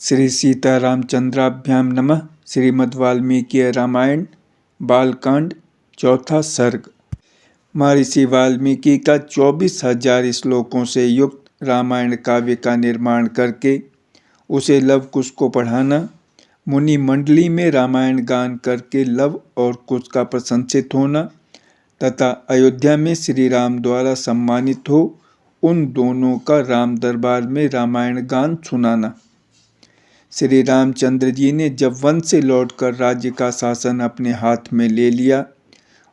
श्री सीतारामचंद्राभ्यां नमः। श्रीमद् वाल्मीकि रामायण बालकांड चौथा सर्ग। महर्षि वाल्मीकि का 24,000 श्लोकों से युक्त रामायण काव्य का निर्माण करके उसे लव कुश को पढ़ाना, मुनि मंडली में रामायण गान करके लव और कुश का प्रशंसित होना तथा अयोध्या में श्री राम द्वारा सम्मानित हो उन दोनों का राम दरबार में रामायण गान सुनाना। श्री रामचंद्र जी ने जब वन से लौटकर राज्य का शासन अपने हाथ में ले लिया,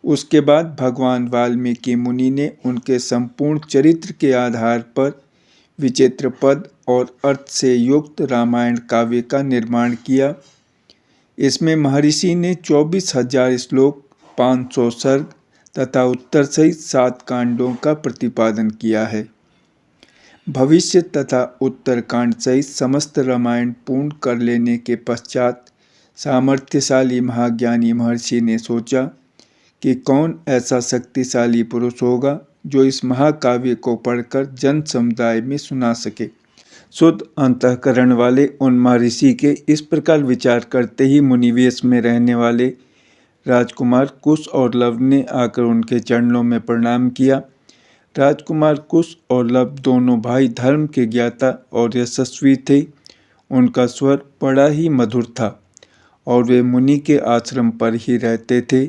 उसके बाद भगवान वाल्मीकि मुनि ने उनके संपूर्ण चरित्र के आधार पर विचित्र पद और अर्थ से युक्त रामायण काव्य का निर्माण किया। इसमें महर्षि ने 24,000 श्लोक, 500 सर्ग तथा उत्तर सहित 7 कांडों का प्रतिपादन किया है। भविष्य तथा उत्तर कांड सहित समस्त रामायण पूर्ण कर लेने के पश्चात सामर्थ्यशाली महाज्ञानी महर्षि ने सोचा कि कौन ऐसा शक्तिशाली पुरुष होगा जो इस महाकाव्य को पढ़कर जन समुदाय में सुना सके। शुद्ध अंतःकरण वाले उन महर्षि के इस प्रकार विचार करते ही मुनिवेश में रहने वाले राजकुमार कुश और लव ने आकर उनके चरणों में प्रणाम किया। राजकुमार कुश और लव दोनों भाई धर्म के ज्ञाता और यशस्वी थे। उनका स्वर बड़ा ही मधुर था और वे मुनि के आश्रम पर ही रहते थे।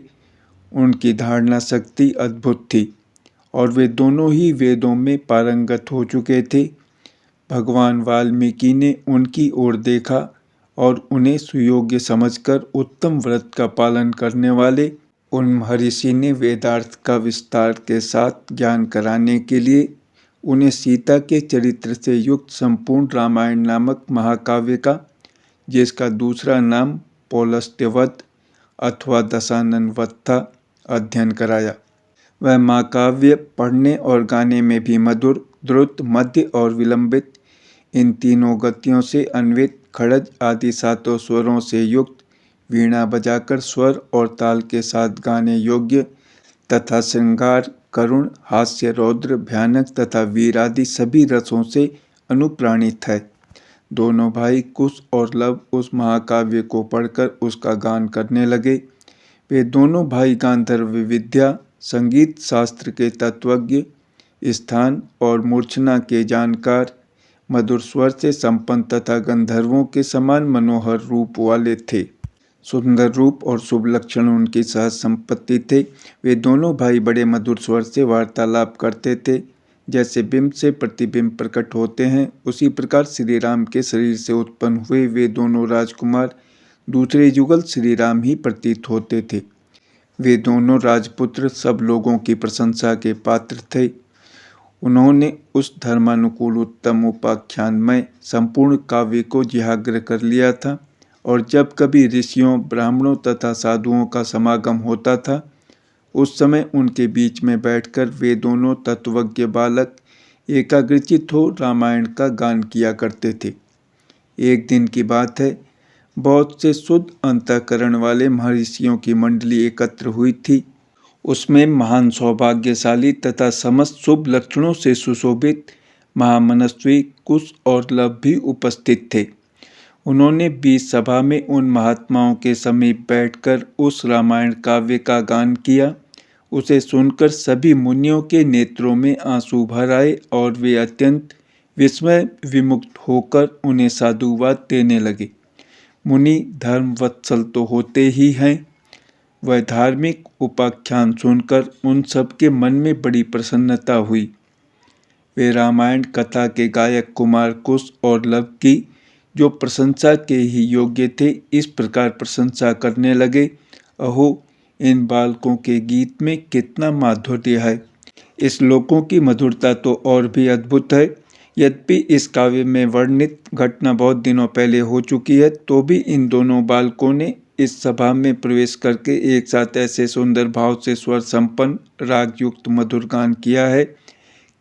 उनकी धारणा शक्ति अद्भुत थी और वे दोनों ही वेदों में पारंगत हो चुके थे। भगवान वाल्मीकि ने उनकी ओर देखा और उन्हें सुयोग्य समझकर उत्तम व्रत का पालन करने वाले उन महर्षि ने वेदार्थ का विस्तार के साथ ज्ञान कराने के लिए उन्हें सीता के चरित्र से युक्त संपूर्ण रामायण नामक महाकाव्य का, जिसका दूसरा नाम पौलस्त्यवध अथवा दशानन वध था, अध्ययन कराया। वह महाकाव्य पढ़ने और गाने में भी मधुर, द्रुत, मध्य और विलंबित, इन तीनों गतियों से अन्वित, खड़ज आदि 7 स्वरों से युक्त, वीणा बजाकर स्वर और ताल के साथ गाने योग्य तथा श्रृंगार, करुण, हास्य, रौद्र, भयानक तथा वीर आदि सभी रसों से अनुप्राणित है। दोनों भाई कुश और लव उस महाकाव्य को पढ़कर उसका गान करने लगे। वे दोनों भाई गांधर्व विद्या, संगीत शास्त्र के तत्वज्ञ, स्थान और मूर्छना के जानकार, मधुर स्वर से संपन्न तथा गंधर्वों के समान मनोहर रूप वाले थे। सुंदर रूप और शुभ लक्षण उनकी सहज संपत्ति थे। वे दोनों भाई बड़े मधुर स्वर से वार्तालाप करते थे। जैसे बिंब से प्रतिबिंब प्रकट होते हैं, उसी प्रकार श्री राम के शरीर से उत्पन्न हुए वे दोनों राजकुमार दूसरे युगल श्री राम ही प्रतीत होते थे। वे दोनों राजपुत्र सब लोगों की प्रशंसा के पात्र थे। उन्होंने उस धर्मानुकूल उत्तम उपाख्यानमय संपूर्ण काव्य को जिहाग्र कर लिया था और जब कभी ऋषियों, ब्राह्मणों तथा साधुओं का समागम होता था, उस समय उनके बीच में बैठकर वे दोनों तत्वज्ञ बालक एकाग्रचित्त हो रामायण का गान किया करते थे। एक दिन की बात है, बहुत से शुद्ध अंतःकरण वाले महर्षियों की मंडली एकत्र हुई थी। उसमें महान सौभाग्यशाली तथा समस्त शुभ लक्षणों से सुशोभित महामनस्वी कुश और लव भी उपस्थित थे। उन्होंने बीच सभा में उन महात्माओं के समीप बैठकर उस रामायण काव्य का गान किया। उसे सुनकर सभी मुनियों के नेत्रों में आंसू भर आए और वे अत्यंत विस्मय विमुक्त होकर उन्हें साधुवाद देने लगे। मुनि धर्मवत्सल तो होते ही हैं। वह धार्मिक उपाख्यान सुनकर उन सबके मन में बड़ी प्रसन्नता हुई। वे रामायण कथा के गायक कुमार कुश और लव की, जो प्रशंसा के ही योग्य थे, इस प्रकार प्रशंसा करने लगे। अहो, इन बालकों के गीत में कितना माधुर्य है। इस श्लोकों की मधुरता तो और भी अद्भुत है। यद्यपि इस काव्य में वर्णित घटना बहुत दिनों पहले हो चुकी है, तो भी इन दोनों बालकों ने इस सभा में प्रवेश करके एक साथ ऐसे सुंदर भाव से स्वर संपन्न राग युक्त मधुर गान किया है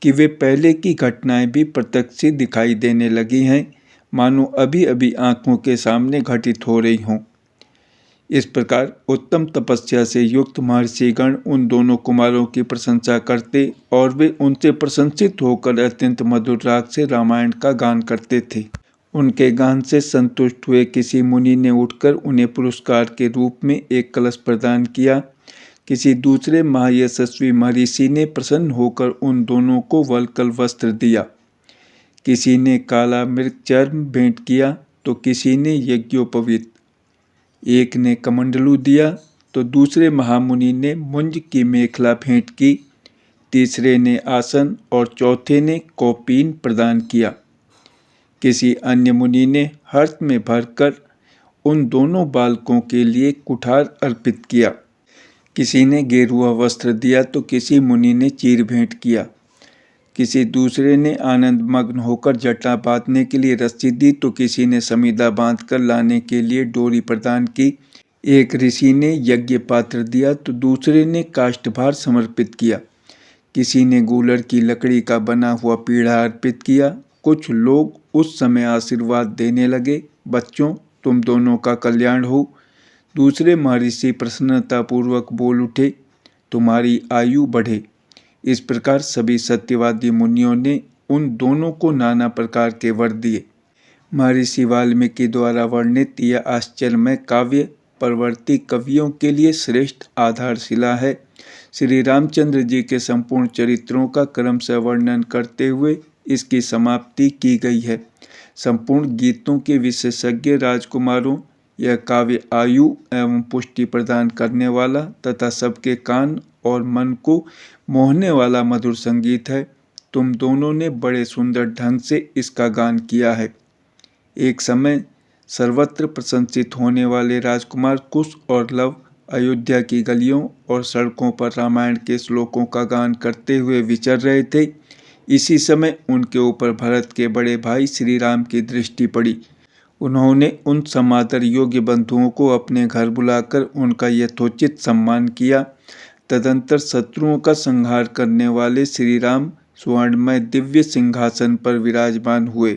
कि वे पहले की घटनाएं भी प्रत्यक्ष सी दिखाई देने लगी हैं, मानो अभी अभी आंखों के सामने घटित हो रही हों। इस प्रकार उत्तम तपस्या से युक्त महर्षिगण उन दोनों कुमारों की प्रशंसा करते और वे उनसे प्रशंसित होकर अत्यंत मधुर राग से रामायण का गान करते थे। उनके गान से संतुष्ट हुए किसी मुनि ने उठकर उन्हें पुरस्कार के रूप में एक कलश प्रदान किया। किसी दूसरे महायशस्वी महर्षि ने प्रसन्न होकर उन दोनों को वल्कल वस्त्र दिया। किसी ने काला मृग चर्म भेंट किया तो किसी ने यज्ञोपवीत, एक ने कमंडलू दिया तो दूसरे महामुनि ने मुंज की मेखला भेंट की, तीसरे ने आसन और चौथे ने कौपीन प्रदान किया। किसी अन्य मुनि ने हर्ष में भरकर उन दोनों बालकों के लिए कुठार अर्पित किया। किसी ने गेरुआ वस्त्र दिया तो किसी मुनि ने चीर भेंट किया। किसी दूसरे ने आनंद मग्न होकर जटा बांधने के लिए रस्सी दी तो किसी ने समीदा बांधकर लाने के लिए डोरी प्रदान की। एक ऋषि ने यज्ञ पात्र दिया तो दूसरे ने काष्ठभार समर्पित किया। किसी ने गूलर की लकड़ी का बना हुआ पीढ़ा अर्पित किया। कुछ लोग उस समय आशीर्वाद देने लगे, बच्चों तुम दोनों का कल्याण हो। दूसरे महर्षि प्रसन्नतापूर्वक बोल उठे, तुम्हारी आयु बढ़े। इस प्रकार सभी सत्यवादी मुनियों ने उन दोनों को नाना प्रकार के वर दिए। महर्षि वाल्मीकि द्वारा वर्णित यह आश्चर्यमय काव्य परवर्ती कवियों के लिए श्रेष्ठ आधारशिला है। श्री रामचंद्र जी के संपूर्ण चरित्रों का क्रमशः वर्णन करते हुए इसकी समाप्ति की गई है। संपूर्ण गीतों के विशेषज्ञ राजकुमारों, यह काव्य आयु एवं पुष्टि प्रदान करने वाला तथा सबके कान और मन को मोहने वाला मधुर संगीत है। तुम दोनों ने बड़े सुंदर ढंग से इसका गान किया है। एक समय सर्वत्र प्रशंसित होने वाले राजकुमार कुश और लव अयोध्या की गलियों और सड़कों पर रामायण के श्लोकों का गान करते हुए विचर रहे थे। इसी समय उनके ऊपर भरत के बड़े भाई श्री राम की दृष्टि पड़ी। उन्होंने उन समादर योग्य बंधुओं को अपने घर बुलाकर उनका यथोचित सम्मान किया। तदंतर शत्रुओं का संहार करने वाले श्री राम स्वर्णमय दिव्य सिंहासन पर विराजमान हुए।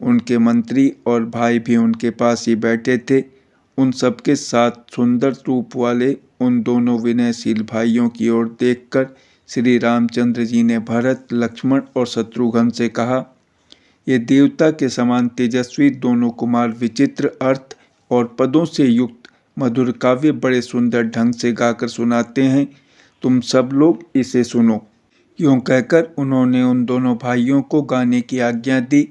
उनके मंत्री और भाई भी उनके पास ही बैठे थे। उन सबके साथ सुंदर रूप वाले उन दोनों विनयशील भाइयों की ओर देखकर श्री रामचंद्र जी ने भरत, लक्ष्मण और शत्रुघ्न से कहा, ये देवता के समान तेजस्वी दोनों कुमार विचित्र अर्थ और पदों से युक्त मधुर काव्य बड़े सुंदर ढंग से गाकर सुनाते हैं। तुम सब लोग इसे सुनो। यूँ कहकर उन्होंने उन दोनों भाइयों को गाने की आज्ञा दी।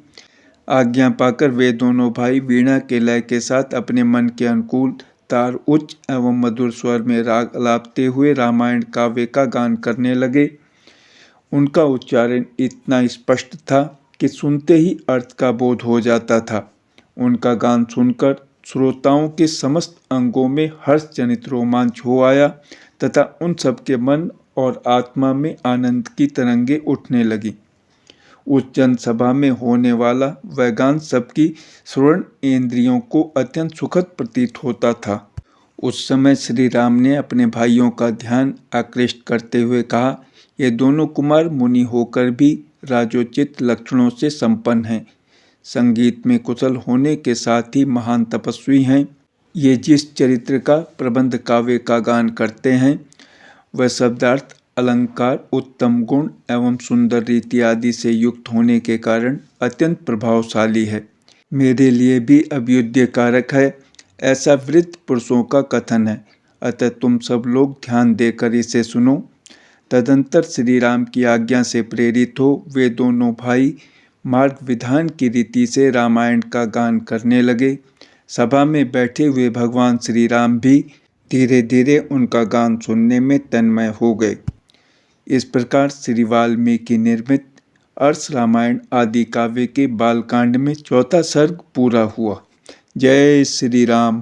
आज्ञा पाकर वे दोनों भाई वीणा के लय के साथ अपने मन के अनुकूल तार उच्च एवं मधुर स्वर में राग अलापते हुए रामायण काव्य का गान करने लगे। उनका उच्चारण इतना स्पष्ट था कि सुनते ही अर्थ का बोध हो जाता था। उनका गान सुनकर श्रोताओं के समस्त अंगों में हर्ष जनित रोमांच हो आया तथा उन सबके मन और आत्मा में आनंद की तरंगे उठने लगी। उस जनसभा में होने वाला वह गान सबकी श्रवण इंद्रियों को अत्यंत सुखद प्रतीत होता था। उस समय श्री राम ने अपने भाइयों का ध्यान आकृष्ट करते हुए कहा, ये दोनों कुमार मुनि होकर भी राजोचित लक्षणों से संपन्न हैं। संगीत में कुशल होने के साथ ही महान तपस्वी हैं। ये जिस चरित्र का प्रबंध काव्य का गान करते हैं वह शब्दार्थ, अलंकार, उत्तम गुण एवं सुंदर रीति आदि से युक्त होने के कारण अत्यंत प्रभावशाली है। मेरे लिए भी अभ्युदय कारक है, ऐसा वृद्ध पुरुषों का कथन है। अतः तुम सब लोग ध्यान देकर इसे सुनो। तदंतर श्री राम की आज्ञा से प्रेरित हो वे दोनों भाई मार्ग विधान की रीति से रामायण का गान करने लगे। सभा में बैठे हुए भगवान श्री राम भी धीरे धीरे उनका गान सुनने में तन्मय हो गए। इस प्रकार श्री वाल्मीकि निर्मित अर्ष रामायण आदि काव्य के बालकांड में चौथा सर्ग पूरा हुआ। जय श्री राम।